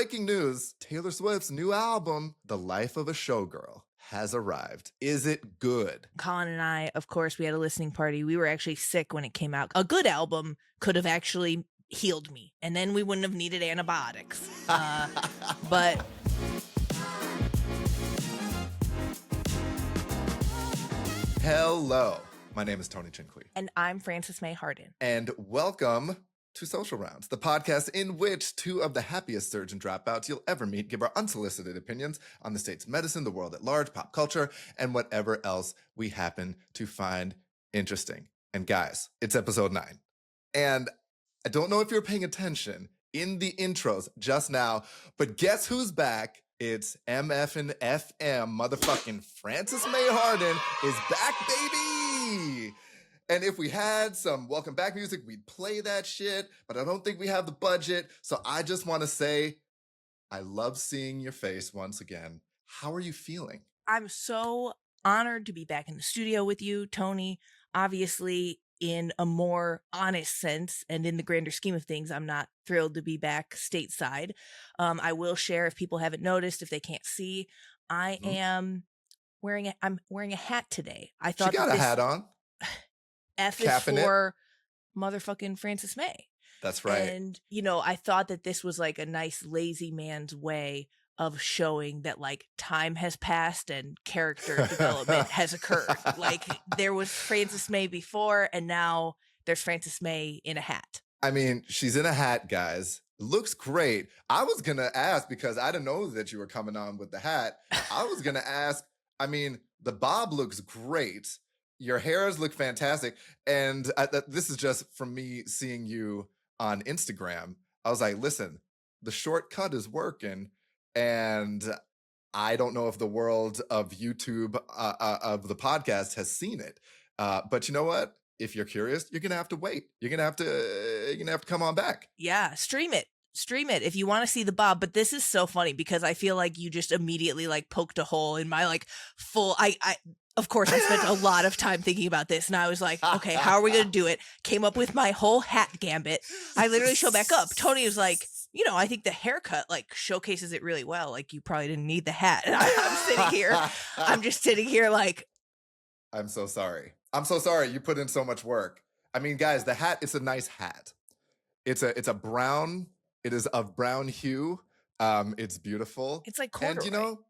breaking news, Taylor Swift's new album, The Life of a Showgirl, has arrived. Is it good? Colin and I, of course, we had a listening party. We were actually sick when it came out. A good album could have actually healed me, and then we wouldn't have needed antibiotics. But Hello, my name is Tony Chinqui. And I'm Frances Mei Harden. And welcome to Social Rounds, the podcast in which two of the happiest surgeon dropouts you'll ever meet give our unsolicited opinions on the state's medicine, the world at large, pop culture, and whatever else we happen to find interesting. And guys, it's episode 9. And I don't know if you're paying attention in the intros just now, but guess who's back? It's MF and FM, motherfucking Frances Mei Harden is back, baby! And if we had some welcome back music, we'd play that shit, but I don't think we have the budget, so I just want to say, I love seeing your face once again. How are you feeling? I'm so honored to be back in the studio with you, Tony. Obviously, in a more honest sense and in the grander scheme of things, I'm not thrilled to be back stateside. I will share, if people haven't noticed, if they can't see, I'm wearing a hat today. I thought she got a hat on. F is for motherfucking Frances Mei. That's right. And, you know, I thought that this was like a nice lazy man's way of showing that like time has passed and character development has occurred. Like there was Frances Mei before and now there's Frances Mei in a hat. I mean, she's in a hat, guys. Looks great. I was going to ask, because I didn't know that you were coming on with the hat. I was going to ask, I mean, the bob looks great. Your hairs look fantastic. And this is just from me seeing you on Instagram. I was like, listen, the shortcut is working. And I don't know if the world of YouTube, of the podcast has seen it. But you know what? If you're curious, you're going to have to wait. You're going to have to come on back. Yeah, stream it if you want to see the bob. But this is so funny because I feel like you just immediately like poked a hole in my like full, of course, I spent a lot of time thinking about this, and I was like, okay, how are we going to do it? Came up with my whole hat gambit. I literally show back up. Tony was like, you know, I think the haircut like showcases it really well. Like you probably didn't need the hat. And I'm sitting here. I'm just sitting here like. I'm so sorry. You put in so much work. I mean, guys, the hat, it's a nice hat. It's a brown. It is of brown hue. It's beautiful. It's like corduroy. And you know,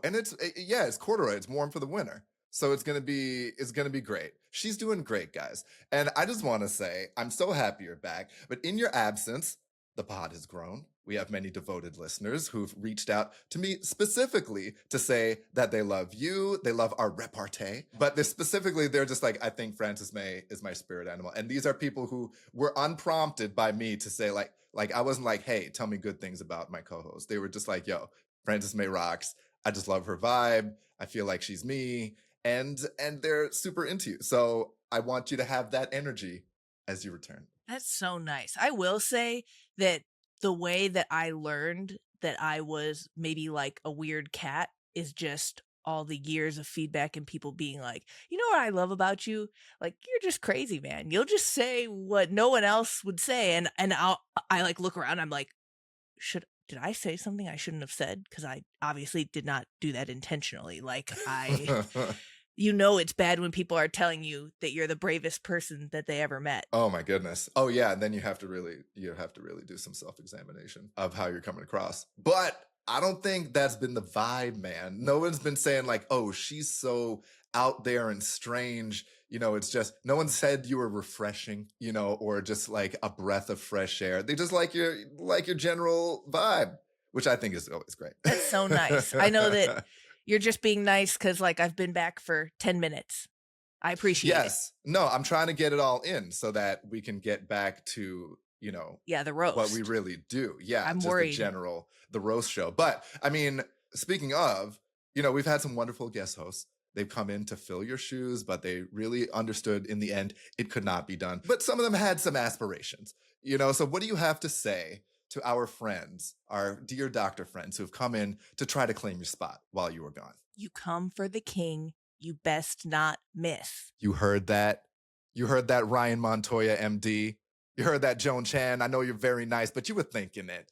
and it's corduroy. It's warm for the winter. So it's gonna be great. She's doing great, guys. And I just want to say, I'm so happy you're back. But in your absence, the pod has grown. We have many devoted listeners who've reached out to me specifically to say that they love you, they love our repartee, but they're just like, I think Frances Mei is my spirit animal. And these are people who were unprompted by me to say like I wasn't like, hey, tell me good things about my co-host. They were just like, yo, Frances Mei rocks. I just love her vibe. I feel like she's me. And they're super into you. So I want you to have that energy as you return. That's so nice. I will say that the way that I learned that I was maybe like a weird cat is just all the years of feedback and people being like, you know what I love about you? Like, you're just crazy, man. You'll just say what no one else would say. And I like look around. I'm like, did I say something I shouldn't have said? Because I obviously did not do that intentionally. Like you know, it's bad when people are telling you that you're the bravest person that they ever met. Oh my goodness. Oh yeah. And then you have to really do some self-examination of how you're coming across. But I don't think that's been the vibe, man. No one's been saying like, oh, she's so out there and strange. You know, it's just, no one said you were refreshing, you know, or just like a breath of fresh air. They just like your general vibe, which I think is always great. That's so nice. I know that you're just being nice because, like, I've been back for 10 minutes. I appreciate it. Yes. No, I'm trying to get it all in so that we can get back to, you know, the roast. What we really do. Yeah. I'm just worried. The roast show. But, I mean, speaking of, you know, we've had some wonderful guest hosts. They've come in to fill your shoes, but they really understood in the end it could not be done. But some of them had some aspirations, you know. So what do you have to say to our friends, our dear doctor friends who've come in to try to claim your spot while you were gone? You come for the king, you best not miss. You heard that? You heard that, Ryan Montoya, MD? You heard that, Joan Chan? I know you're very nice, but you were thinking it.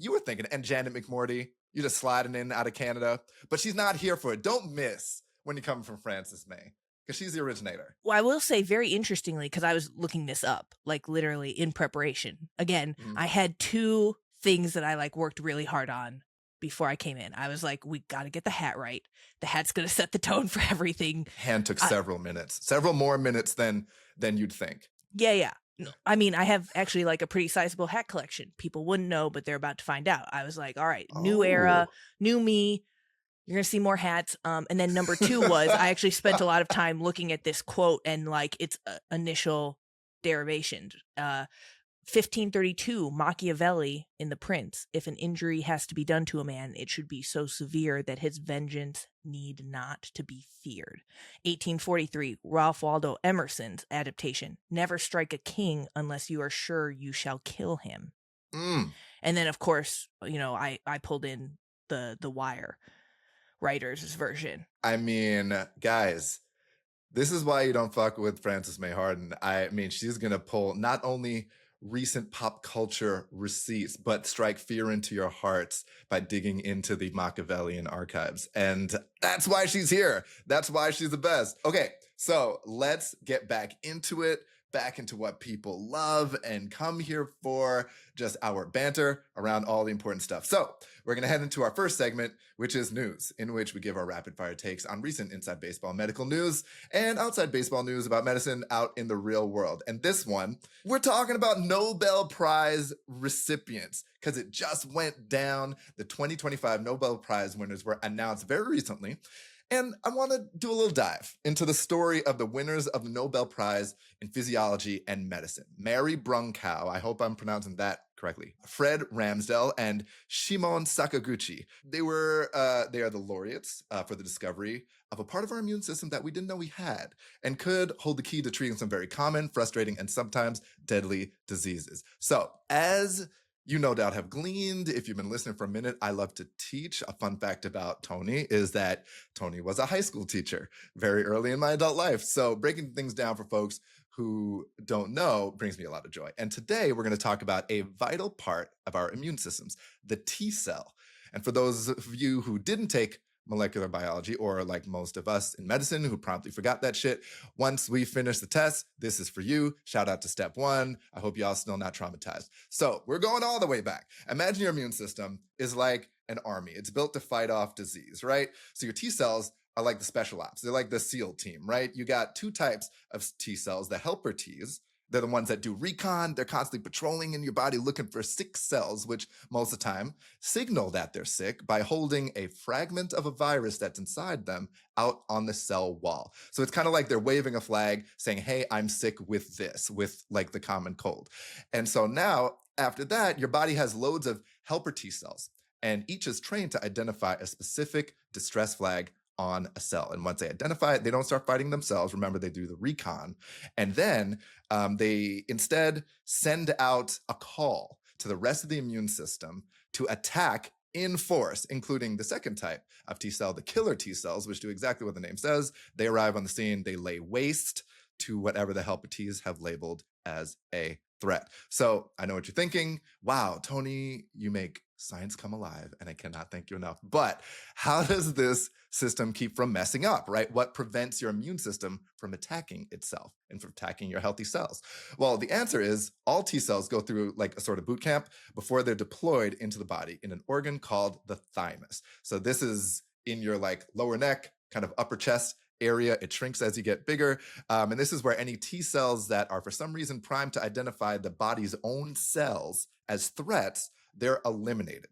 you were thinking, and Janet McMordie, you're just sliding in out of Canada, but she's not here for it. Don't miss when you come from Frances Mei, because she's the originator. Well, I will say very interestingly, because I was looking this up, like literally in preparation. Again, I had 2 things that I like worked really hard on before I came in. I was like, we got to get the hat right. The hat's going to set the tone for everything. Hand took several minutes, several more minutes than you'd think. Yeah. No, I mean, I have actually like a pretty sizable hat collection. People wouldn't know, but they're about to find out. I was like, all right, new era, new me. You're going to see more hats. And then number 2 was I actually spent a lot of time looking at this quote and like its initial derivation. 1532, Machiavelli in The Prince. If an injury has to be done to a man, it should be so severe that his vengeance need not to be feared. 1843, Ralph Waldo Emerson's adaptation. Never strike a king unless you are sure you shall kill him. And then, of course, you know, I pulled in the Wire writer's version. I mean, guys, this is why you don't fuck with Frances Mei Harden. I mean, she's going to pull not only recent pop culture receipts, but strike fear into your hearts by digging into the Machiavellian archives. And that's why she's here. That's why she's the best. Okay, so let's get back into it. Back into what people love and come here for, just our banter around all the important stuff. So we're going to head into our first segment, which is news, in which we give our rapid fire takes on recent inside baseball medical news and outside baseball news about medicine out in the real world. And this one, we're talking about Nobel Prize recipients, because it just went down. The 2025 Nobel Prize winners were announced very recently. And I want to do a little dive into the story of the winners of the Nobel Prize in Physiology and Medicine. Mary Brunkow, I hope I'm pronouncing that correctly, Fred Ramsdell, and Shimon Sakaguchi. They are the laureates for the discovery of a part of our immune system that we didn't know we had and could hold the key to treating some very common, frustrating, and sometimes deadly diseases. So, as you no doubt have gleaned, if you've been listening for a minute, I love to teach. A fun fact about Tony is that Tony was a high school teacher very early in my adult life. So breaking things down for folks who don't know brings me a lot of joy. And today we're going to talk about a vital part of our immune systems, the T cell. And for those of you who didn't take molecular biology, or like most of us in medicine who promptly forgot that shit, once we finish the test, this is for you. Shout out to step 1. I hope y'all still not traumatized. So we're going all the way back. Imagine your immune system is like an army. It's built to fight off disease, right? So your T cells are like the special ops. They're like the SEAL team, right? You got 2 types of T cells, the helper Ts. They're the ones that do recon. They're constantly patrolling in your body looking for sick cells, which most of the time signal that they're sick by holding a fragment of a virus that's inside them out on the cell wall. So it's kind of like they're waving a flag saying, hey, I'm sick with this, with like the common cold. And so now, after that, your body has loads of helper T cells, and each is trained to identify a specific distress flag on a cell. And once they identify it, they don't start fighting themselves. Remember, they do the recon. And then they instead send out a call to the rest of the immune system to attack in force, including the second type of T cell, the killer T cells, which do exactly what the name says. They arrive on the scene, they lay waste to whatever the helper Ts have labeled as a threat. So I know what you're thinking. Wow, Tony, you make science come alive, and I cannot thank you enough. But how does this system keep from messing up, right? What prevents your immune system from attacking itself and from attacking your healthy cells? Well, the answer is all T cells go through like a sort of boot camp before they're deployed into the body in an organ called the thymus. So this is in your like lower neck, kind of upper chest area. It shrinks as you get bigger. And this is where any T cells that are for some reason primed to identify the body's own cells as threats, they're eliminated.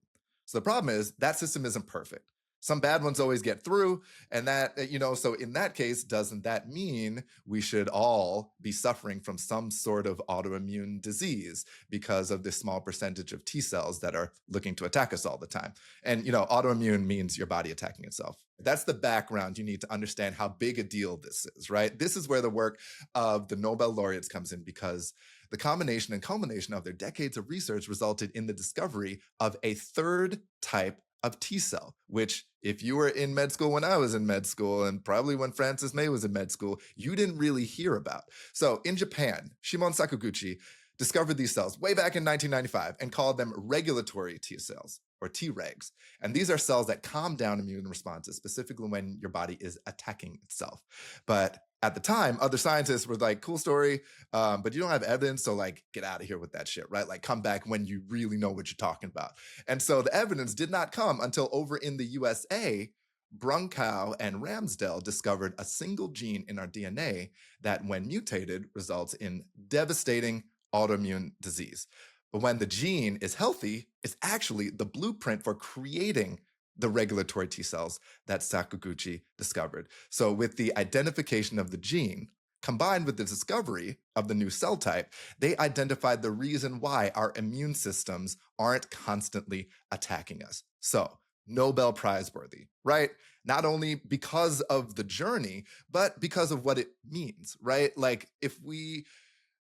So the problem is that system isn't perfect. Some bad ones always get through, and that, so in that case, doesn't that mean we should all be suffering from some sort of autoimmune disease because of this small percentage of T cells that are looking to attack us all the time? And, autoimmune means your body attacking itself. That's the background you need to understand how big a deal this is, right? This is where the work of the Nobel laureates comes in, because the combination and culmination of their decades of research resulted in the discovery of a third type of T cell, which if you were in med school when I was in med school, and probably when Frances Mei was in med school, you didn't really hear about. So in Japan, Shimon Sakaguchi discovered these cells way back in 1995 and called them regulatory T cells, or Tregs. And these are cells that calm down immune responses, specifically when your body is attacking itself. But at the time, other scientists were like, cool story, but you don't have evidence, so like, get out of here with that shit, right? Like, come back when you really know what you're talking about. And so the evidence did not come until over in the USA, Brunkow and Ramsdell discovered a single gene in our DNA that, when mutated, results in devastating autoimmune disease. But when the gene is healthy, it's actually the blueprint for creating the regulatory T cells that Sakaguchi discovered. So with the identification of the gene, combined with the discovery of the new cell type, they identified the reason why our immune systems aren't constantly attacking us. So Nobel Prize worthy, right? Not only because of the journey, but because of what it means, right? Like if we,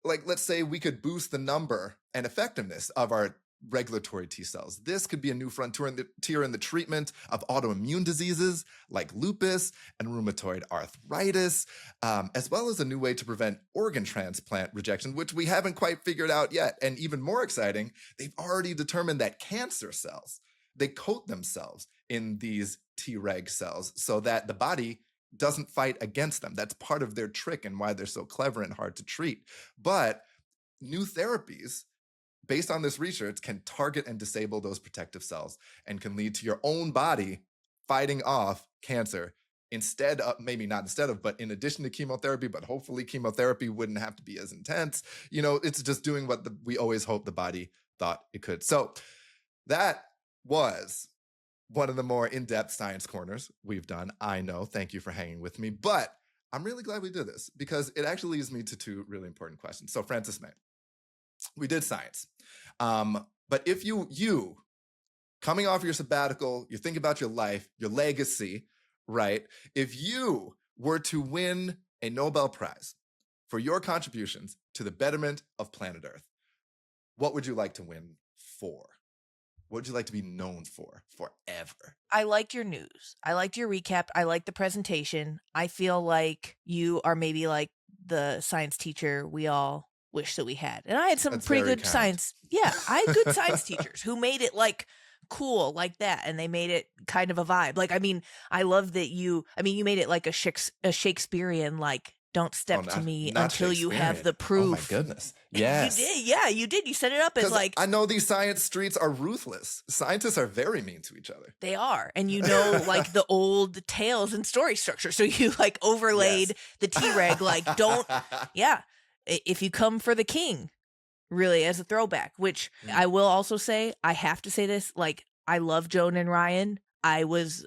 like, let's say we could boost the number and effectiveness of our regulatory T cells. This could be a new frontier in the treatment of autoimmune diseases like lupus and rheumatoid arthritis, as well as a new way to prevent organ transplant rejection, which we haven't quite figured out yet. And even more exciting, they've already determined that cancer cells, they coat themselves in these Treg cells so that the body doesn't fight against them. That's part of their trick and why they're so clever and hard to treat. But new therapies based on this research can target and disable those protective cells and can lead to your own body fighting off cancer instead of, maybe not instead of, but in addition to chemotherapy, but hopefully chemotherapy wouldn't have to be as intense. You know, it's just doing what we always hoped the body thought it could. So that was one of the more in-depth science corners we've done. I know, thank you for hanging with me, but I'm really glad we did this because it actually leads me to two really important questions. So Frances Mei, we did science. But if you coming off your sabbatical, you think about your life, your legacy, right? If you were to win a Nobel Prize for your contributions to the betterment of planet Earth, what would you like to win for? What would you like to be known for forever? I liked your news. I liked your recap. I liked the presentation. I feel like you are maybe like the science teacher we all wish that we had. And I had some pretty good science. Yeah, I had good science teachers who made it like cool like that, and they made it kind of a vibe. Like, I mean, I love that you made it like a Shakespearean, like, don't step to me until you have the proof. Oh my goodness. Yes. You did. Yeah, you did. You set it up as like, I know these science streets are ruthless. Scientists are very mean to each other. They are. And you know, like the old tales and story structure. So you like overlaid the T-Reg, like if you come for the king, really, as a throwback, which I will also say, I have to say this, like, I love Joan and Ryan. I was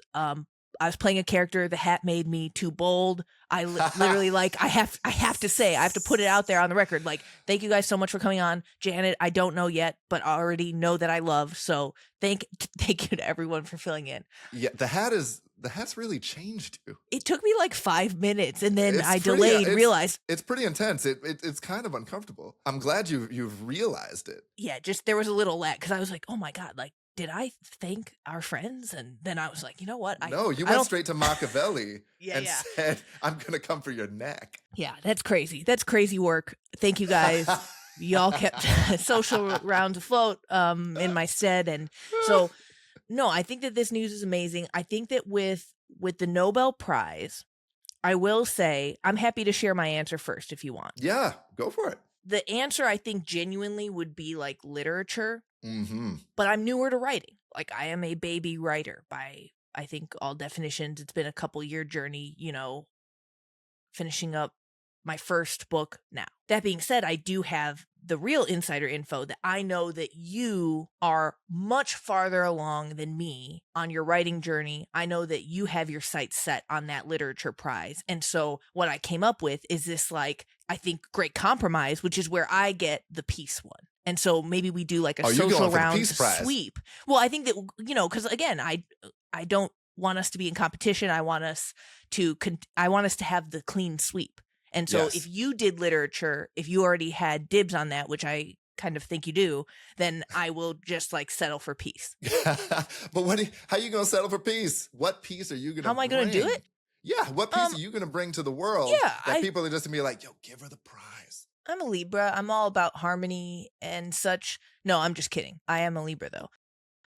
playing a character. The hat made me too bold. I literally, like, I have to say, I have to put it out there on the record. Like, thank you guys so much for coming on. Janet, I don't know yet, but I already know that I love. So thank you to everyone for filling in. Yeah, the hat's really changed you. It took me like 5 minutes, and then I delayed, realized. It's pretty intense. It's kind of uncomfortable. I'm glad you've realized it. Yeah, just there was a little lag because I was like, oh my God, like, did I thank our friends? And then I was like, you know what? You went straight to Machiavelli and said, I'm going to come for your neck. Yeah, that's crazy. That's crazy work. Thank you guys. Y'all kept social rounds afloat in my stead. And so, no, I think that this news is amazing. I think that with the Nobel Prize, I will say, I'm happy to share my answer first if you want. Yeah, go for it. The answer, I think, genuinely would be like literature. Mm-hmm. But I'm newer to writing. Like, I am a baby writer by, I think, all definitions. It's been a couple-year journey, you know, finishing up my first book now. That being said, I do have the real insider info that I know that you are much farther along than me on your writing journey. I know that you have your sights set on that literature prize. And so what I came up with is this, like, I think, great compromise, which is where I get the peace one. And so maybe we do like a social round sweep. Well, I think that, you know, because again, I don't want us to be in competition. I want us to have the clean sweep. And so if you did literature, if you already had dibs on that, which I kind of think you do, then I will just like settle for peace. But how are you going to settle for peace? What peace are you going to How am I going to do it? Yeah. What piece are you going to bring to the world that people are just going to be like, yo, give her the prize? I'm a Libra. I'm all about harmony and such. No, I'm just kidding. I am a Libra, though.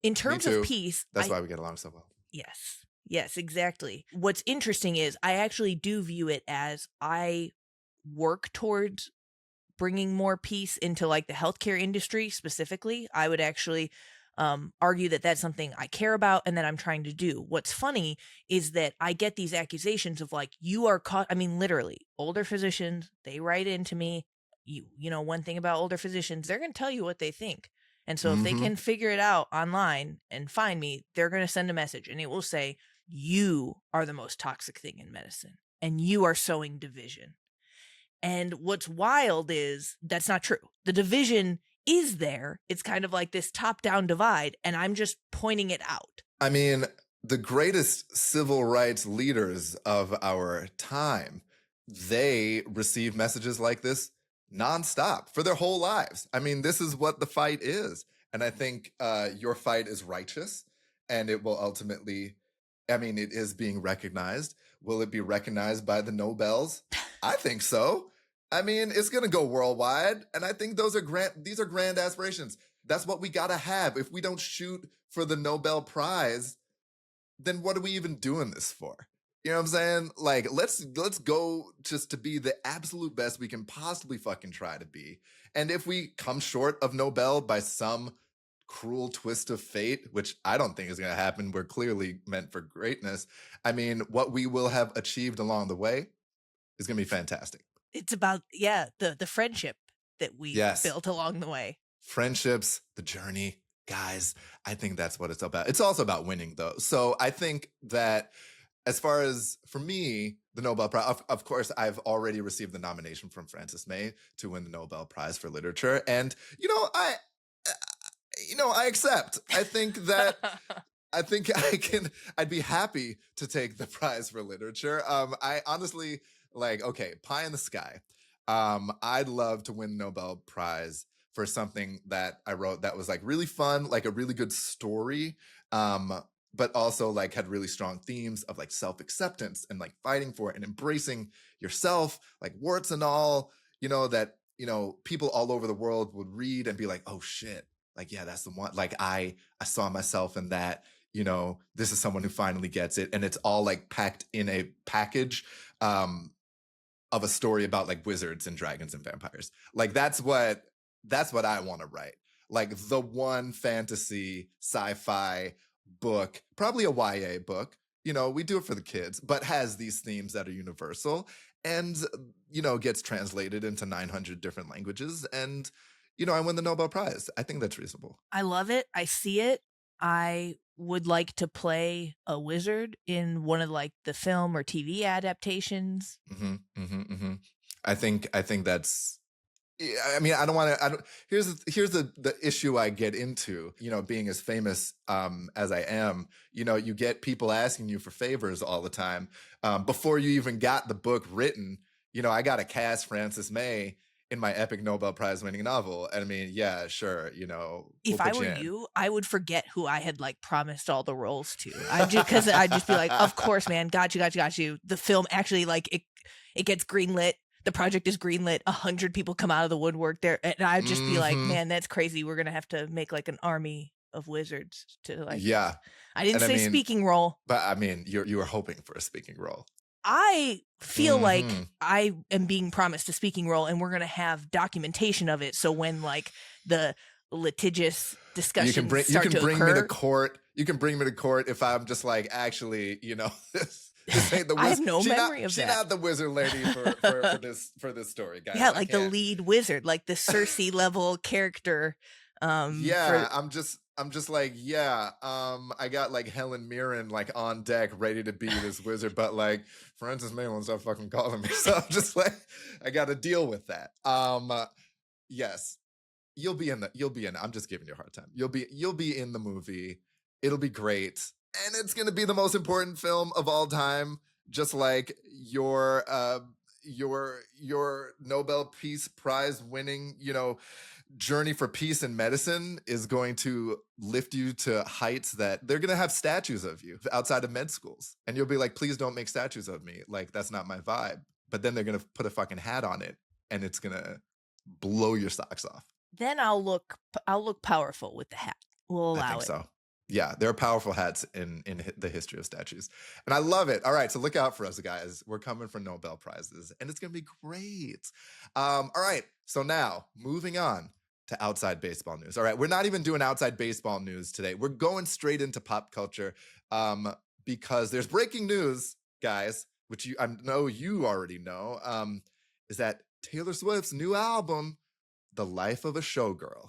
In Me terms of too. peace, That's why we get along so well. yes. Yes, exactly. What's interesting is I actually do view it as I work towards bringing more peace into like the healthcare industry specifically. I would actually argue that that's something I care about and that I'm trying to do. What's funny is that I get these accusations of like, you are caught. I mean, literally, older physicians, they write into me. You know, one thing about older physicians, they're going to tell you what they think. And so if they can figure it out online and find me, they're going to send a message and it will say, you are the most toxic thing in medicine and you are sowing division. And what's wild is that's not true. The division is there. It's kind of like this top-down divide, and I'm just pointing it out. I mean, the greatest civil rights leaders of our time, they receive messages like this nonstop for their whole lives. I mean, this is what the fight is. And I think your fight is righteous, and it will ultimately, I mean, it is being recognized. Will it be recognized by the Nobels? I think so. I mean, it's going to go worldwide. And I think these are grand aspirations. That's what we got to have. If we don't shoot for the Nobel Prize, then what are we even doing this for? You know what I'm saying? Like, let's go just to be the absolute best we can possibly fucking try to be. And if we come short of Nobel by some cruel twist of fate, which I don't think is going to happen, we're clearly meant for greatness. I mean, what we will have achieved along the way is going to be fantastic. It's about, the friendship that we built along the way. Friendships, the journey, guys, I think that's what it's about. It's also about winning, though. So I think that as far as, for me, the Nobel Prize, of course, I've already received the nomination from Frances Mei to win the Nobel Prize for Literature. And, I accept. I think that I'd be happy to take the prize for literature. I honestly, okay, pie in the sky. I'd love to win the Nobel Prize for something that I wrote that was like really fun, like a really good story, but also like had really strong themes of like self-acceptance and like fighting for it and embracing yourself, like warts and all, that, people all over the world would read and be like, oh shit, like, yeah, that's the one. Like I saw myself in that, this is someone who finally gets it. And it's all like packed in a package of a story about like wizards and dragons and vampires. Like that's what I want to write. Like the one fantasy sci-fi book, probably a YA book, we do it for the kids, but has these themes that are universal and, gets translated into 900 different languages. And, I win the Nobel Prize. I think that's reasonable. I love it. I see it. I would like to play a wizard in one of like the film or TV adaptations. I think that's, I mean, I don't want to, here's the issue I get into, being as famous as I am, you get people asking you for favors all the time. Before you even got the book written, I got to cast Frances Mei in my epic Nobel Prize winning novel. And I mean, yeah, sure, if I were you, I would forget who I had like promised all the roles to. I'd just be like, of course, man, got you. The film actually like it gets greenlit. The project is greenlit. 100 people come out of the woodwork there, and I'd just be like, man, that's crazy. We're gonna have to make like an army of wizards to like. Yeah, I didn't say speaking role, but I mean, you were hoping for a speaking role. I feel like I am being promised a speaking role and we're going to have documentation of it. So when like the litigious discussions you can bring occur, me to court. You can bring me to court if I'm just like, actually, this ain't the wizard. I have no memory of that. She's not the wizard lady for this story, guys. Yeah, like the lead wizard, like the Cersei level character. I'm just like, I got like Helen Mirren like on deck ready to be this wizard, but like Frances Mei won't stop fucking calling me. So I'm just like, I gotta deal with that. Yes. You'll be in I'm just giving you a hard time. You'll be in the movie. It'll be great. And it's gonna be the most important film of all time, just like your Nobel Peace Prize winning, journey for peace and medicine is going to lift you to heights that they're going to have statues of you outside of med schools. And you'll be like, please don't make statues of me. Like, that's not my vibe. But then they're going to put a fucking hat on it and it's going to blow your socks off. Then I'll look powerful with the hat. We'll I allow think it. so. Yeah, there are powerful hats in the history of statues. And I love it. All right, so look out for us, guys. We're coming for Nobel Prizes, and it's going to be great. All right, so now moving on to outside baseball news. All right, we're not even doing outside baseball news today. We're going straight into pop culture because there's breaking news, guys, which I know you already know, is that Taylor Swift's new album, The Life of a Showgirl,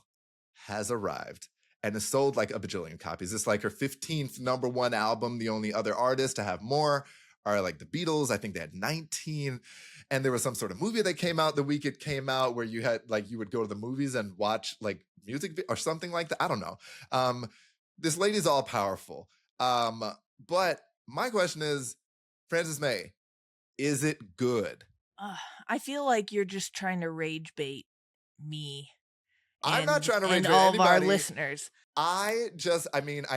has arrived and has sold like a bajillion copies. It's like her 15th #1 album. The only other artists to have more are like the Beatles. I think they had 19. And there was some sort of movie that came out the week it came out where you had like you would go to the movies and watch like music or something like that. I don't know. This lady's all powerful. But my question is, Frances Mei, is it good? I feel like you're just trying to rage bait me. I'm not trying to rage and bait all anybody. of our listeners. I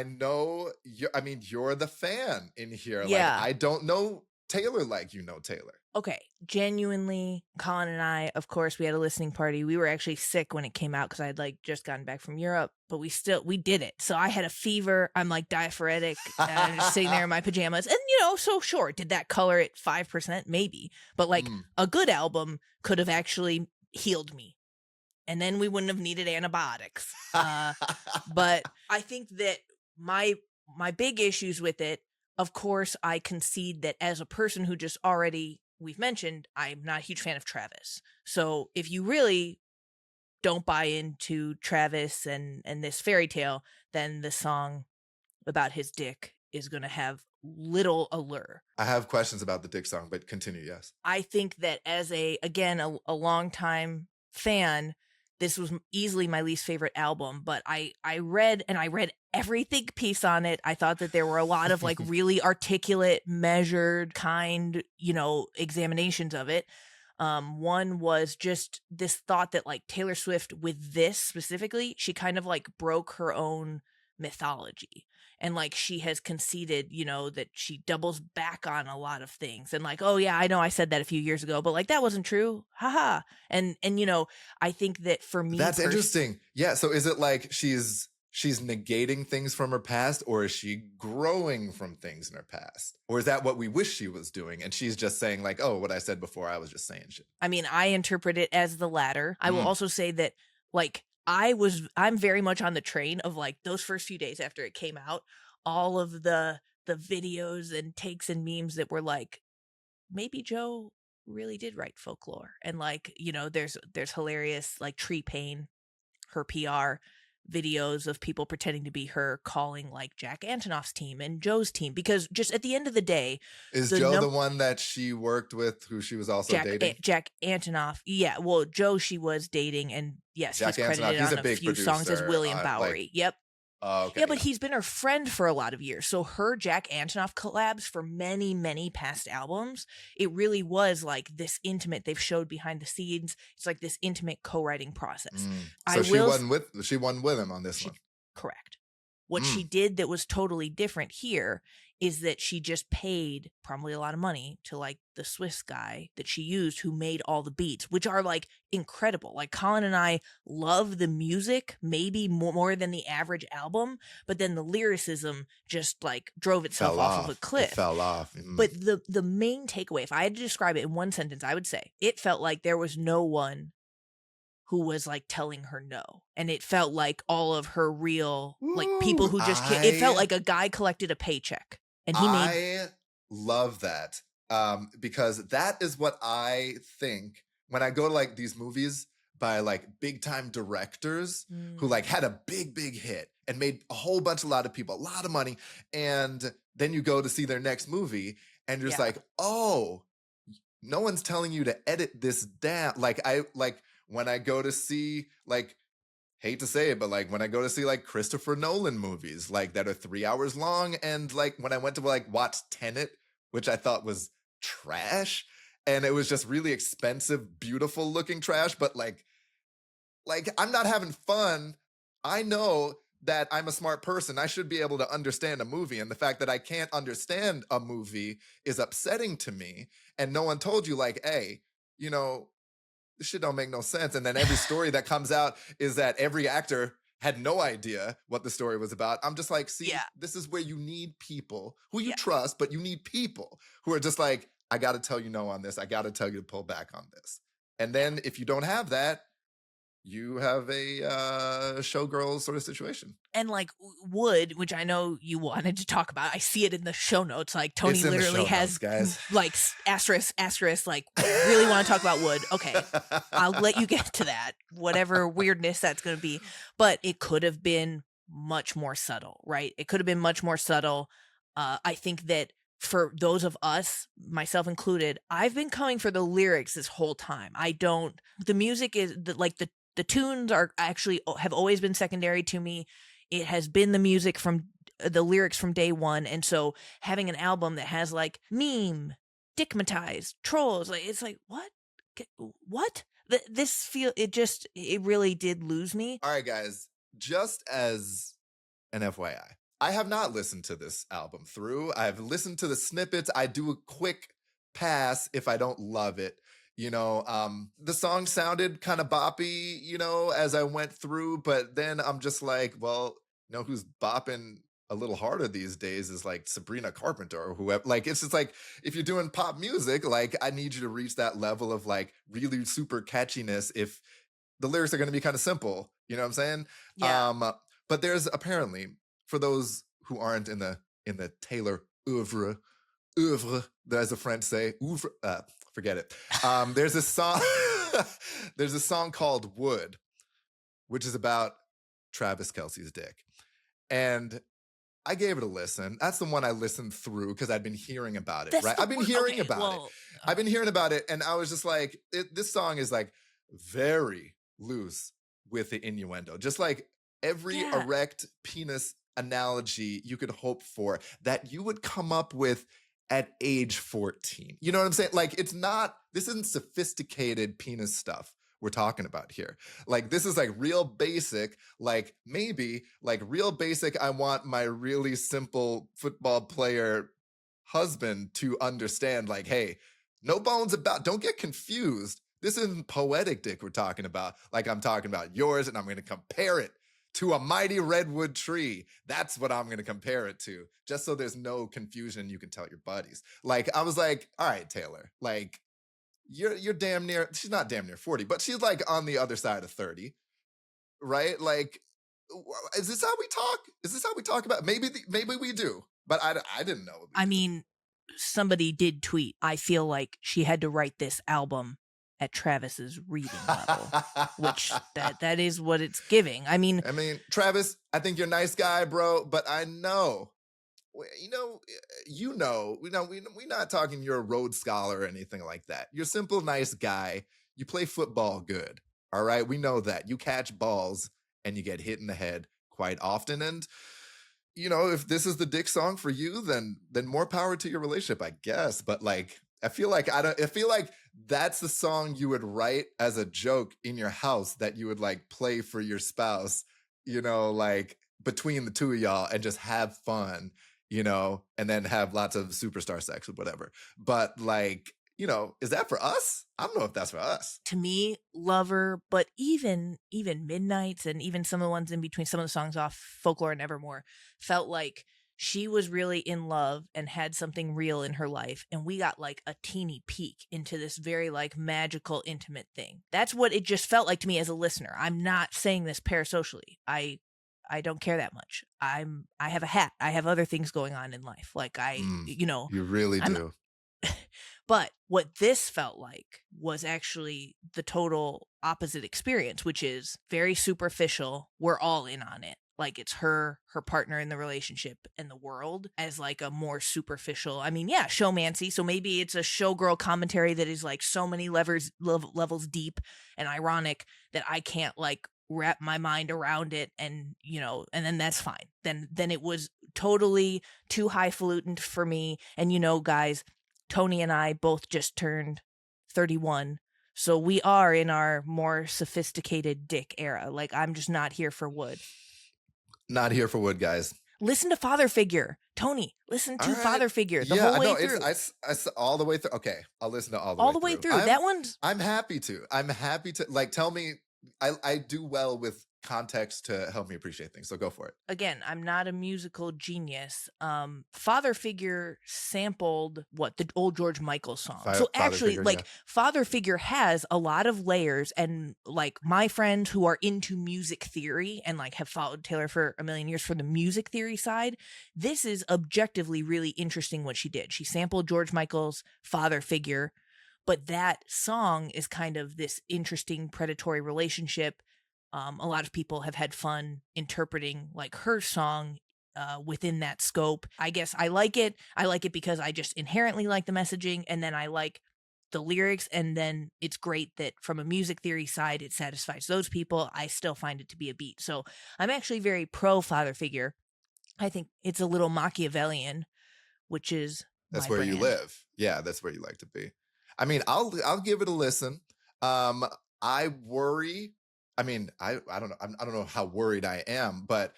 know you're the fan in here. Yeah. Like, I don't know Taylor like you know Taylor. Okay, genuinely, Colin and I, of course, we had a listening party. We were actually sick when it came out because I had like just gotten back from Europe, but we did it. So I had a fever. I'm like diaphoretic. I'm just sitting there in my pajamas. And, so sure, did that color it 5%? Maybe. But like a good album could have actually healed me. And then we wouldn't have needed antibiotics. But I think that my big issues with it, of course, I concede that as a person who just already, we've mentioned, I'm not a huge fan of Travis. So if you really don't buy into Travis and this fairy tale, then the song about his dick is going to have little allure. I have questions about the dick song, but continue, yes. I think that as a longtime fan, this was easily my least favorite album, but I read every think piece on it. I thought that there were a lot of like really articulate, measured, kind, examinations of it. One was just this thought that like Taylor Swift with this specifically, she kind of like broke her own mythology. And like she has conceded, that she doubles back on a lot of things. And like, oh yeah, I know I said that a few years ago, but like that wasn't true. Haha. And I think that for me, that's interesting. Yeah. So is it like she's negating things from her past, or is she growing from things in her past? Or is that what we wish she was doing? And she's just saying like, oh, what I said before, I was just saying shit. I mean, I interpret it as the latter. I will also say that like, I'm very much on the train of like those first few days after it came out, all of the videos and takes and memes that were like, maybe Joe really did write folklore. And like, there's hilarious like Tree Payne, her PR videos of people pretending to be her calling like Jack Antonoff's team and Joe's team, because just at the end of the day, is Joe the one that she worked with, who she was also dating? Jack Antonoff. Yeah, well, Joe she was dating, and yes, Jack he's credited Antonoff, on a few songs as William Bowery. Yep. Okay, yeah, but he's been her friend for a lot of years. So her Jack Antonoff collabs for many, many past albums, it really was like this intimate, they've showed behind the scenes. It's like this intimate co-writing process. So she won with him on this one. Correct. What she did that was totally different here is that she just paid probably a lot of money to like the Swiss guy that she used who made all the beats, which are like incredible. Like Colin and I love the music, maybe more than the average album, but then the lyricism just like drove itself off of a cliff. It fell off. But the main takeaway, if I had to describe it in one sentence, I would say it felt like there was no one who was like telling her no. And it felt like all of her real, like people who just, it felt like a guy collected a paycheck and I love that. Because that is what I think when I go to like these movies by like big time directors who like had a big hit and made a lot of people a lot of money. And then you go to see their next movie and you're just like, oh, no one's telling you to edit this down. When I go to see, like, hate to say it, but like when I go to see like Christopher Nolan movies, like that are 3 hours long, and like when I went to like watch Tenet, which I thought was trash, and it was just really expensive, beautiful looking trash, but like I'm not having fun. I know that I'm a smart person. I should be able to understand a movie, and the fact that I can't understand a movie is upsetting to me. And no one told you like, hey, this shit don't make no sense. And then every story that comes out is that every actor had no idea what the story was about. I'm just like, see, Yeah. this is where you need people who you Yeah. trust, but you need people who are just like, I got to tell you no on this. I got to tell you to pull back on this. And then if you don't have that, you have a showgirl sort of situation. And like Wood, which I know you wanted to talk about, I see it in the show notes. Like Tony It's in the literally show has notes, guys. like asterisk, like really want to talk about Wood. Okay, I'll let you get to that, whatever weirdness that's going to be. But it could have been much more subtle, right? It could have been much more subtle. I think that for those of us, myself included, I've been coming for the lyrics this whole time. The music is the tunes are actually have always been secondary to me. It has been the music from the lyrics from day one. And so having an album that has like meme, dickmatized, trolls, like it's like, what? It really did lose me. All right, guys, just as an FYI, I have not listened to this album through. I've listened to the snippets. I do a quick pass if I don't love it. The song sounded kind of boppy, as I went through, but then I'm just like, well, who's bopping a little harder these days is like Sabrina Carpenter or whoever. Like, it's just like, if you're doing pop music, like I need you to reach that level of like really super catchiness if the lyrics are going to be kind of simple. You know what I'm saying? Yeah. But there's apparently, for those who aren't in the Taylor oeuvre, as the French say, oeuvre, forget it. There's a song. There's a song called "Wood," which is about Travis Kelce's dick, and I gave it a listen. That's the one I listened through because I'd been hearing about it. Right? I've been hearing about it. I've been hearing about it, and I was just like, this song is like very loose with the innuendo, just like every erect penis analogy you could hope for that you would come up with at age 14. You know what I'm saying? Like, this isn't sophisticated penis stuff we're talking about here. Like, this is like real basic, like maybe like real basic. I want my really simple football player husband to understand, like, hey, no bones about, don't get confused. This isn't poetic dick we're talking about. Like, I'm talking about yours, and I'm going to compare it to a mighty redwood tree. That's what I'm going to compare it to, just so there's no confusion. You can tell your buddies. Like, I was like, all right, Taylor, like, you're damn near, she's not damn near 40, but she's like on the other side of 30, right? Like, is this how we talk? Is this how we talk about? Maybe we do, but I didn't know. I mean, somebody did tweet, I feel like she had to write this album at Travis's reading level, which that is what it's giving. I mean, Travis, I think you're a nice guy, bro, but I know, we're not talking you're a Rhodes Scholar or anything like that. You're a simple, nice guy. You play football good, all right? We know that. You catch balls and you get hit in the head quite often. And, if this is the dick song for you, then more power to your relationship, I guess. But like, I feel like that's the song you would write as a joke in your house that you would like play for your spouse, like between the two of y'all, and just have fun, and then have lots of superstar sex or whatever. But like, is that for us? I don't know if that's for us. To me, Lover, but even Midnights and even some of the ones in between, some of the songs off Folklore and Evermore, felt like she was really in love and had something real in her life, and we got like a teeny peek into this very like magical, intimate thing. That's what it just felt like to me as a listener. I'm not saying this parasocially. I don't care that much. I have a hat. I have other things going on in life. Like you really do. But what this felt like was actually the total opposite experience, which is very superficial. We're all in on it. Like, it's her partner in the relationship and the world as like a more superficial, showmancy. So maybe it's a showgirl commentary that is like so many levels deep and ironic that I can't like wrap my mind around it, and and then that's fine. Then it was totally too highfalutin for me. And guys, Tony and I both just turned 31. So we are in our more sophisticated dick era. Like, I'm just not here for Wood. Not here for Wood, guys. Listen to Father Figure. Tony, listen All to right. Father Figure the Yeah, whole way no, through. it's all the way through. Okay, I'll listen to all the All way the way through. through. That one's I'm happy to. I'm happy to, like, tell me. I do well with context to help me appreciate things. So go for it. again, I'm not a musical genius. Father Figure sampled the old George Michael song. So Father actually, Figure, like yeah. Father Figure has a lot of layers, and like my friends who are into music theory and like have followed Taylor for a million years for the music theory side, this is objectively really interesting what she did. She sampled George Michael's Father Figure, but that song is kind of this interesting predatory relationship. A lot of people have had fun interpreting like her song within that scope. I guess I like it. I like it because I just inherently like the messaging, and then I like the lyrics, and then it's great that from a music theory side, it satisfies those people. I still find it to be a beat. So I'm actually very pro Father Figure. I think it's a little Machiavellian, which is That's my where brand. you live. Yeah, that's where you like to be. I mean, I'll give it a listen. I worry. I mean, I don't know. I don't know how worried I am, but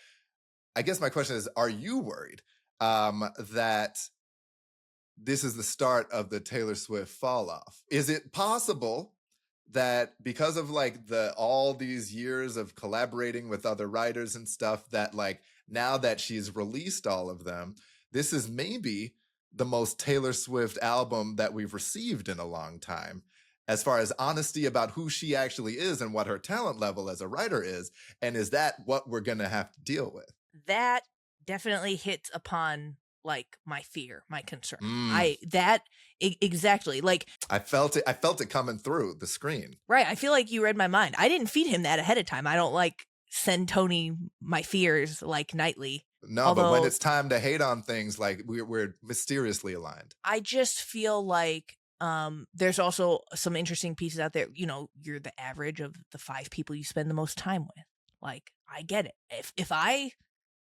I guess my question is: are you worried that this is the start of the Taylor Swift fall off? Is it possible that because of like all these years of collaborating with other writers and stuff, that like now that she's released all of them, this is maybe the most Taylor Swift album that we've received in a long time, as far as honesty about who she actually is and what her talent level as a writer is? And is that what we're gonna have to deal with? That definitely hits upon like my fear, my concern. Mm. Exactly. Like I felt it coming through the screen. Right. I feel like you read my mind. I didn't feed him that ahead of time. I don't like send Tony my fears like nightly. No, but when Although it's time to hate on things, like we're mysteriously aligned. I just feel like there's also some interesting pieces out there. You know, you're the average of the 5 people you spend the most time with. Like, I get it. If I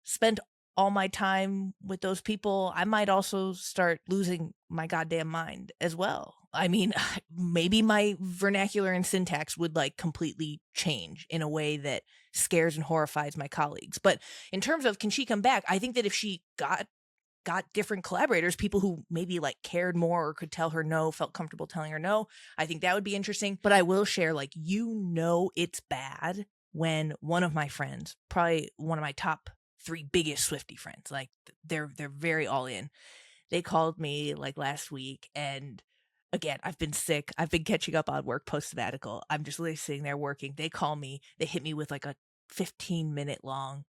spent all my time with those people, I might also start losing my goddamn mind as well. I mean, maybe my vernacular and syntax would like completely change in a way that scares and horrifies my colleagues. But in terms of can she come back, I think that if she got different collaborators, people who maybe like cared more or could tell her no, felt comfortable telling her no, I think that would be interesting. But I will share, like, it's bad when one of my friends, probably one of my top 3 biggest Swiftie friends, like they're very all in. They called me like last week, and again, I've been sick. I've been catching up on work post sabbatical. I'm just literally sitting there working. They call me, they hit me with like a 15-minute long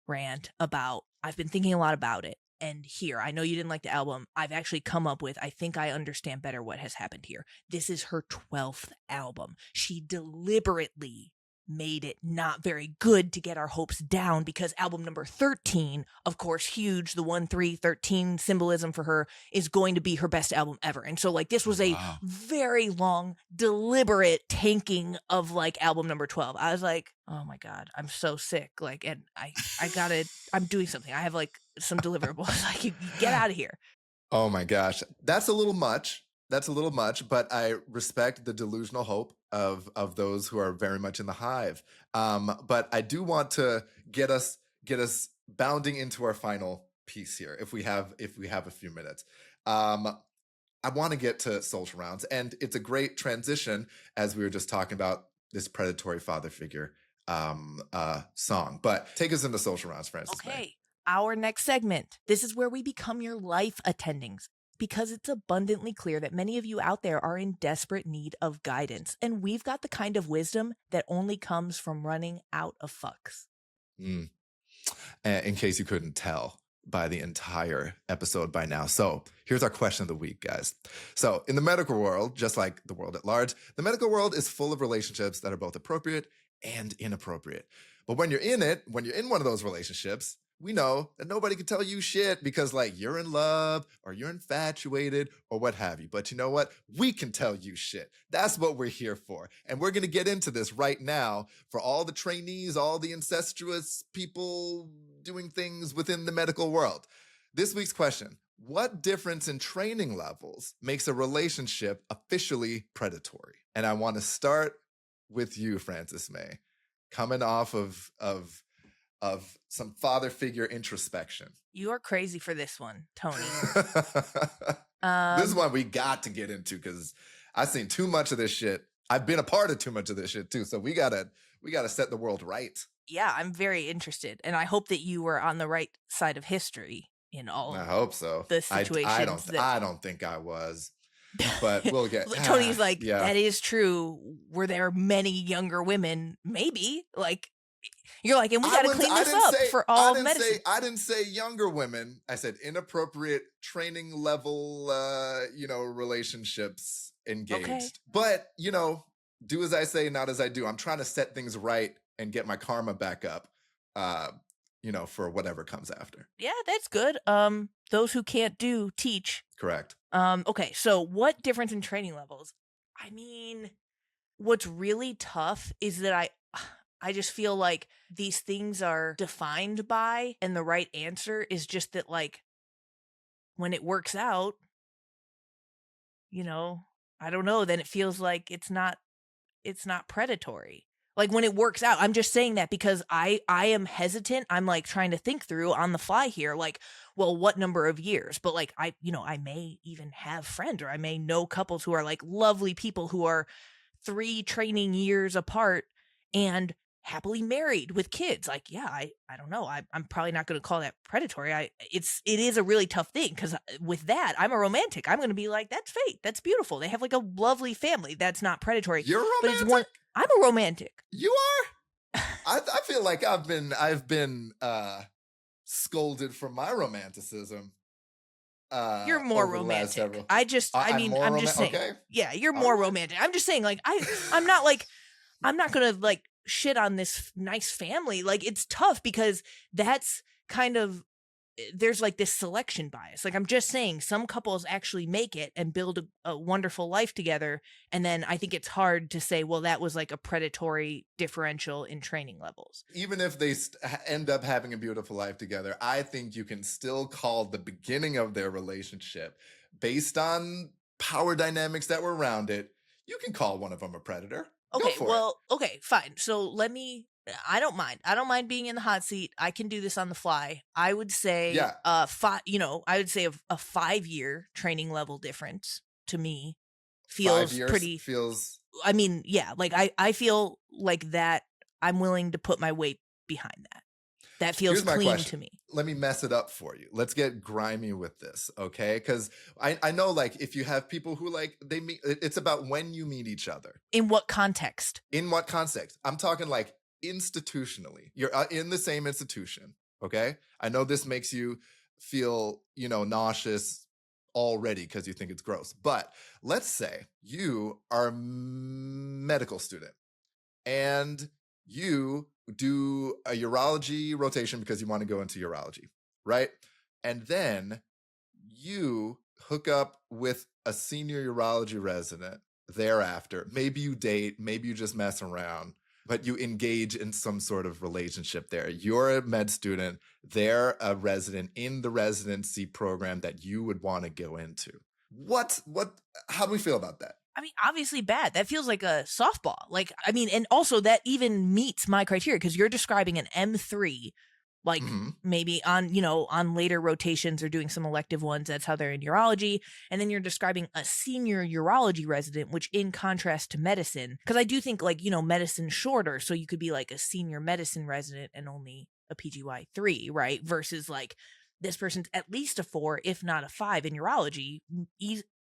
rant about, I've been thinking a lot about it. And here, I know you didn't like the album. I've actually come up with, I think I understand better what has happened here. This is her 12th album. She deliberately made it not very good to get our hopes down, because album number 13, of course, huge, the 1-3-13 symbolism for her, is going to be her best album ever. And so like this was a very long, deliberate tanking of like album number 12. I was like, oh my God, I'm so sick. Like, and I'm doing something. I have like some deliverables. Like, you get out of here. Oh my gosh. That's a little much. But I respect the delusional hope of those who are very much in the hive. But I do want to get us bounding into our final piece here, if we have a few minutes. I want to get to social rounds, and it's a great transition as we were just talking about this predatory father figure song. But take us into social rounds, Frances Mei. Okay, our next segment. This is where we become your life attendings, because it's abundantly clear that many of you out there are in desperate need of guidance, and we've got the kind of wisdom that only comes from running out of fucks. In case you couldn't tell by the entire episode by now. So here's our question of the week, guys. So in the medical world, just like the world at large, the medical world is full of relationships that are both appropriate and inappropriate. But when you're in one of those relationships, we know that nobody can tell you shit because like you're in love or you're infatuated or what have you. But you know what? We can tell you shit. That's what we're here for. And we're going to get into this right now for all the trainees, all the incestuous people doing things within the medical world. This week's question: what difference in training levels makes a relationship officially predatory? And I want to start with you, Frances Mei, coming off of of some father figure introspection. You are crazy for this one, Tony. This is one we got to get into because I've seen too much of this shit. I've been a part of too much of this shit too. So we gotta set the world right. Yeah, I'm very interested, and I hope that you were on the right side of history in all. I hope so. The situations I don't think I was, but we'll get. Tony's like, yeah. That is true. Were there many younger women? Maybe. Like, you're like, and we got to clean this up for all of medicine. I didn't say younger women. I said inappropriate training level, relationships engaged. Okay. But, do as I say, not as I do. I'm trying to set things right and get my karma back up, for whatever comes after. Yeah, that's good. Those who can't do, teach. Correct. Okay, so what difference in training levels? I mean, what's really tough is that I just feel like these things are defined by, and the right answer is just that, like, when it works out, I don't know, then it feels like it's not predatory. Like, when it works out, I'm just saying that because I am hesitant. I'm like trying to think through on the fly here, like, well, what number of years? But like, I may even have friends, or I may know couples who are like lovely people who are 3 training years apart and happily married with kids. Like, yeah, I don't know. I'm probably not going to call that predatory. It is a really tough thing because with that, I'm a romantic. I'm going to be like, that's fate. That's beautiful. They have like a lovely family. That's not predatory. You're romantic? But I'm a romantic. You are? I feel like I've been scolded for my romanticism. You're more romantic. I'm just saying. Okay. Yeah, you're more romantic. I'm just saying, like, I'm not gonna like shit on this nice family. Like, it's tough because that's kind of, there's like this selection bias. Like, I'm just saying some couples actually make it and build a wonderful life together. And then I think it's hard to say, well, that was like a predatory differential in training levels. Even if they end up having a beautiful life together, I think you can still call the beginning of their relationship, based on power dynamics that were around it, you can call one of them a predator. Okay, well, okay, fine. So I don't mind. I don't mind being in the hot seat. I can do this on the fly. I would say, I would say a 5-year training level difference to me feels pretty. I mean, yeah, like I feel like that. I'm willing to put my weight behind that. That feels clean to me. Let me mess it up for you. Let's get grimy with this, okay? Because I know, like, if you have people who, like, they meet, it's about when you meet each other. In what context? In what context? I'm talking, like, institutionally. You're in the same institution, okay? I know this makes you feel, nauseous already because you think it's gross. But let's say you are a medical student and you do a urology rotation because you want to go into urology, right? And then you hook up with a senior urology resident thereafter. Maybe you date, maybe you just mess around, but you engage in some sort of relationship there. You're a med student, they're a resident in the residency program that you would want to go into. How do we feel about that? I mean, obviously bad. That feels like a softball. Like, I mean, and also that even meets my criteria because you're describing an M3, like maybe on later rotations or doing some elective ones. That's how they're in urology. And then you're describing a senior urology resident, which in contrast to medicine, because I do think like, medicine's shorter. So you could be like a senior medicine resident and only a PGY 3, right? Versus like this person's at least a 4, if not a 5 in urology.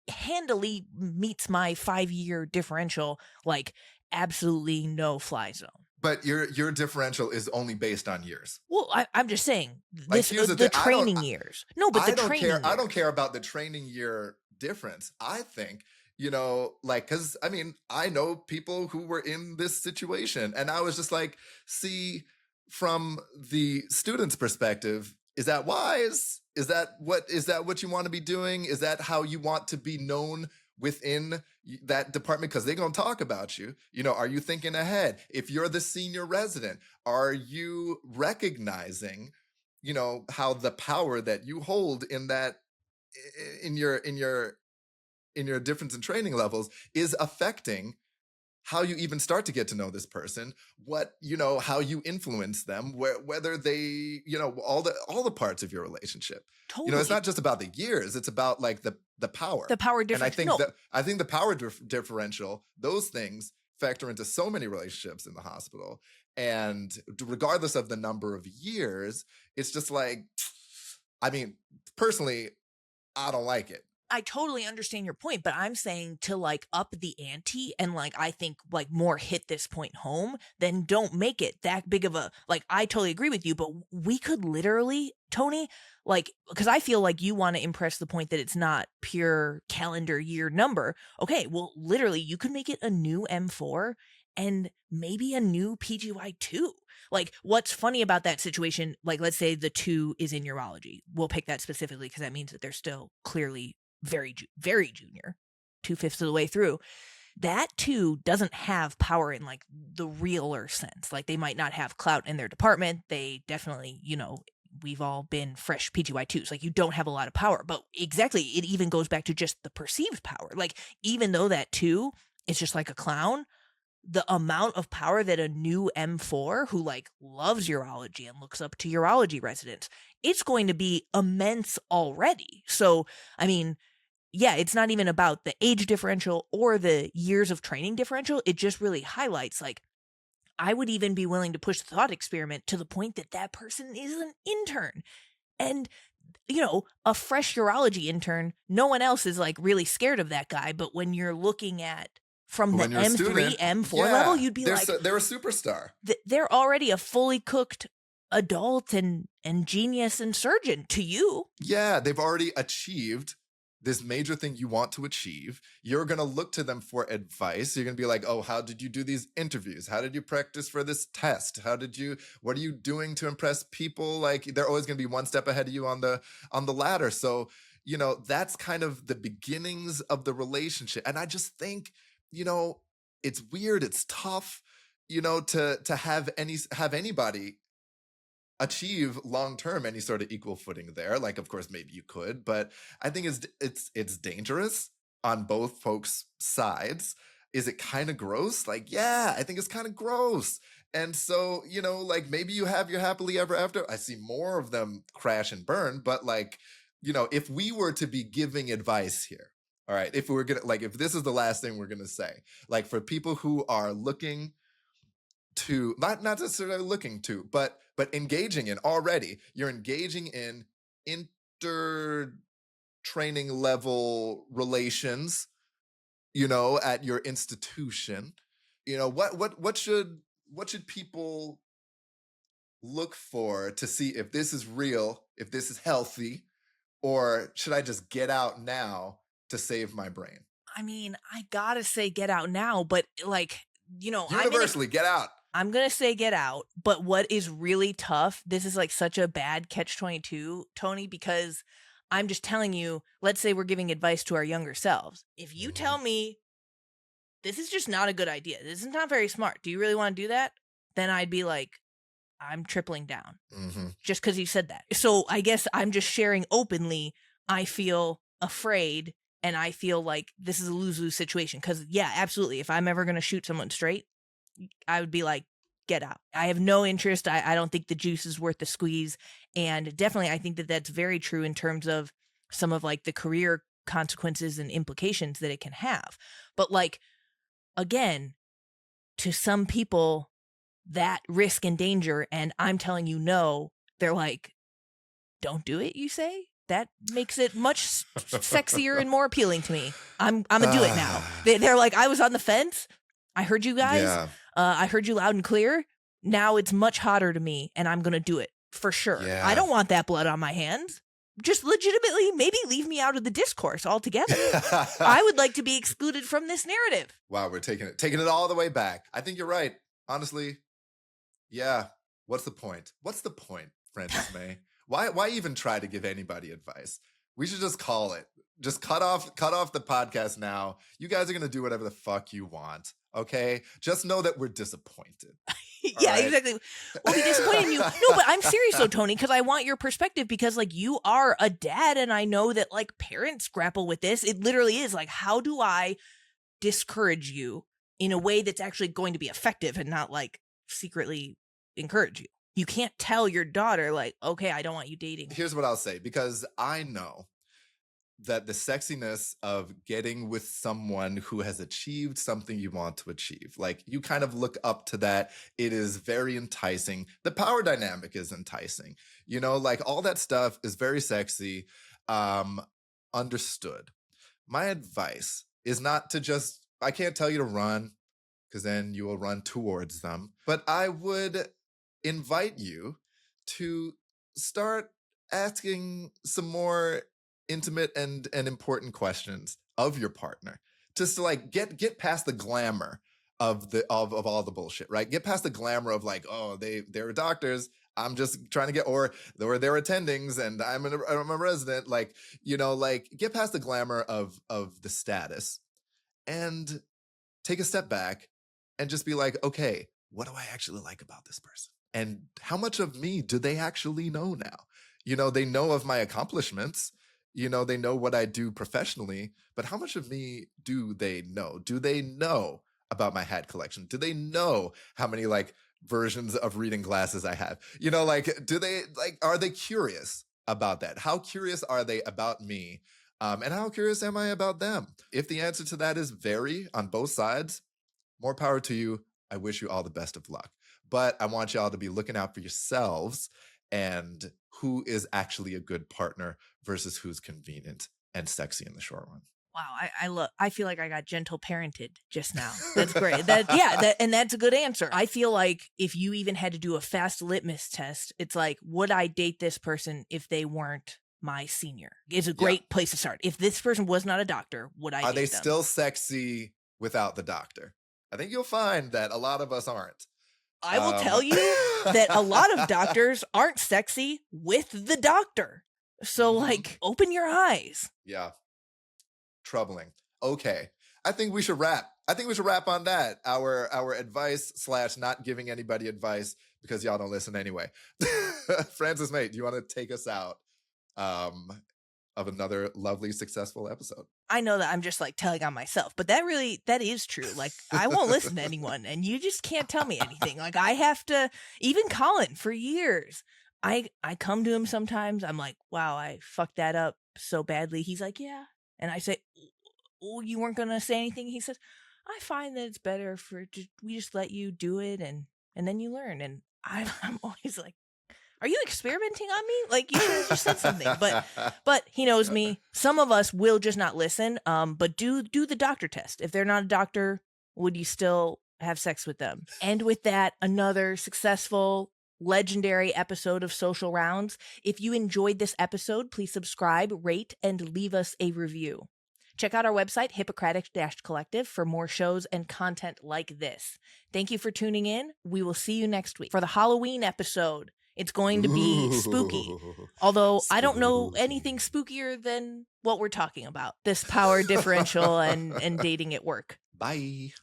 Handily meets my 5-year differential, like absolutely no fly zone. But your differential is only based on years. Well, I'm just saying the training years. No, but I don't care about the training year difference. I think, because I mean, I know people who were in this situation, and I was just like, see, from the student's perspective, is that wise? Is that what you want to be doing? Is that how you want to be known within that department? Because they're going to talk about you. Are you thinking ahead? If you're the senior resident, are you recognizing, how the power that you hold in that, in your difference in training levels is affecting how you even start to get to know this person, what, how you influence them, whether they, all the parts of your relationship. Totally. It's not just about the years, it's about like the power. The power And I differential. think I think the power differential, those things factor into so many relationships in the hospital. And regardless of the number of years, it's just like, I mean, personally, I don't like it. I totally understand your point, but I'm saying to like up the ante and like I think like more hit this point home, then don't make it that big of a, like, I totally agree with you, but we could literally, Tony, like, because I feel like you want to impress the point that it's not pure calendar year number. Okay, well, literally you could make it a new M4 and maybe a new PGY2. Like, what's funny about that situation, like, let's say the 2 is in urology. We'll pick that specifically because that means that they're still clearly very junior, 2/5 of the way through. That 2 doesn't have power in like the realer sense. Like, they might not have clout in their department. They definitely, we've all been fresh PGY2s. Like, you don't have a lot of power. But exactly, it even goes back to just the perceived power. Like, even though that 2 is just like a clown, the amount of power that a new M4 who like loves urology and looks up to urology residents, it's going to be immense already. So, I mean, yeah, it's not even about the age differential or the years of training differential. It just really highlights, like, I would even be willing to push the thought experiment to the point that that person is an intern. And, a fresh urology intern, no one else is like really scared of that guy. But when you're looking at from the M3, student, M4 level, you'd be like, they're a superstar. They're already a fully cooked adult and genius and surgeon to you. Yeah, they've already achieved this major thing you want to achieve. You're going to look to them for advice. You're going to be like, oh, how did you do these interviews? How did you practice for this test? What are you doing to impress people? Like, they're always going to be one step ahead of you on the ladder. So, that's kind of the beginnings of the relationship. And I just think, it's weird. It's tough, to have anybody achieve long-term any sort of equal footing there. Like, of course, maybe you could, but I think it's dangerous on both folks' sides. Is it kind of gross? Like, yeah, I think it's kind of gross. And so, like, maybe you have your happily ever after. I see more of them crash and burn, but like, if we were to be giving advice here, all right, if this is the last thing we're gonna say, like, for people who are looking to, not necessarily looking to, but engaging in already, you're engaging in inter-training level relations, at your institution, what should people look for to see if this is real, if this is healthy, or should I just get out now to save my brain? I mean, I gotta say get out now, but like, universally get out. I'm going to say get out, but what is really tough, this is like such a bad catch-22, Tony, because I'm just telling you, let's say we're giving advice to our younger selves. If you tell me this is just not a good idea, this is not very smart, do you really want to do that? Then I'd be like, I'm tripling down just because you said that. So I guess I'm just sharing openly, I feel afraid and I feel like this is a lose-lose situation. Because, yeah, absolutely, if I'm ever going to shoot someone straight, I would be like, get out. I have no interest. I don't think the juice is worth the squeeze. And definitely, I think that that's very true in terms of some of like the career consequences and implications that it can have. But like, again, to some people, that risk and danger, and I'm telling you no, they're like, don't do it, you say? That makes it much sexier and more appealing to me. I'm gonna do it now. They're like, I was on the fence. I heard you guys. Yeah. I heard you loud and clear. Now it's much hotter to me, and I'm going to do it for sure. Yeah. I don't want that blood on my hands. Just legitimately, maybe leave me out of the discourse altogether. I would like to be excluded from this narrative. Wow, we're taking it all the way back. I think you're right. Honestly, yeah. What's the point? What's the point, Frances Mei? Why even try to give anybody advice? We should just call it. Just cut off the podcast now. You guys are going to do whatever the fuck you want. Okay, just know that we're disappointed. Yeah, right? Exactly. We'll be disappointed in you. No, but I'm serious though, Tony, because I want your perspective, because like you are a dad, and I know that like parents grapple with this. It literally is like, how do I discourage you in a way that's actually going to be effective and not like secretly encourage you. You can't tell your daughter like, okay, I don't want you dating. Here's what I'll say, because I know that the sexiness of getting with someone who has achieved something you want to achieve, like you kind of look up to that. It is very enticing. The power dynamic is enticing. You know, like all that stuff is very sexy. Understood. My advice is not to just, I can't tell you to run because then you will run towards them. But I would invite you to start asking some more intimate and important questions of your partner, just to like get past the glamour of all the bullshit, right? Get past the glamour of like, oh, they're doctors, I'm just trying to get, or they're attendings and I'm a resident, like, you know, like get past the glamour of the status and take a step back and just be like, okay, what do I actually like about this person? And how much of me do they actually know now? You know, they know of my accomplishments. You know, they know what I do professionally, but how much of me do they know? Do they know about my hat collection? Do they know how many like versions of reading glasses I have? You know, like, do they like, are they curious about that? How curious are they about me? And how curious am I about them? If the answer to that is very on both sides, more power to you. I wish you all the best of luck. But I want y'all to be looking out for yourselves and who is actually a good partner versus who's convenient and sexy in the short run. Wow, I feel like I got gentle parented just now. That's great. And that's a good answer. I feel like if you even had to do a fast litmus test, it's like, would I date this person if they weren't my senior? It's a great place to start. If this person was not a doctor, would I date them? Are they still sexy without the doctor? I think you'll find that a lot of us aren't. I will tell you that a lot of doctors aren't sexy with the doctor. So, like, open your eyes. Yeah. Troubling. Okay. I think we should wrap. On that. Our advice / not giving anybody advice because y'all don't listen anyway. Frances Mei, do you want to take us out of another lovely, successful episode? I know that I'm just like telling on myself, but that is true. Like, I won't listen to anyone and you just can't tell me anything. Like, I have to, even Colin for years, I come to him sometimes. I'm like, wow, I fucked that up so badly. He's like, yeah. And I say, oh, you weren't going to say anything. He says, I find that it's better we just let you do it and then you learn. And I'm always like, are you experimenting on me? Like, you should have just said something. But he knows me. Some of us will just not listen. But do the doctor test. If they're not a doctor, would you still have sex with them? And with that, another successful, legendary episode of Social Rounds. If you enjoyed this episode, please subscribe, rate, and leave us a review. Check out our website, Hippocratic-Collective, for more shows and content like this. Thank you for tuning in. We will see you next week for the Halloween episode. It's going to be spooky. Although I don't know anything spookier than what we're talking about. This power differential and dating at work. Bye.